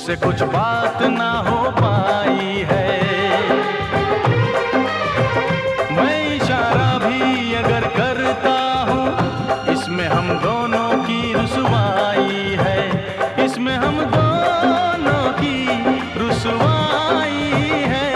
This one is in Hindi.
मुझसे कुछ बात ना हो पाई है। मैं इशारा भी अगर करता हूँ, इसमें हम दोनों की रुसवाई है, इसमें हम दोनों की रुसवाई है।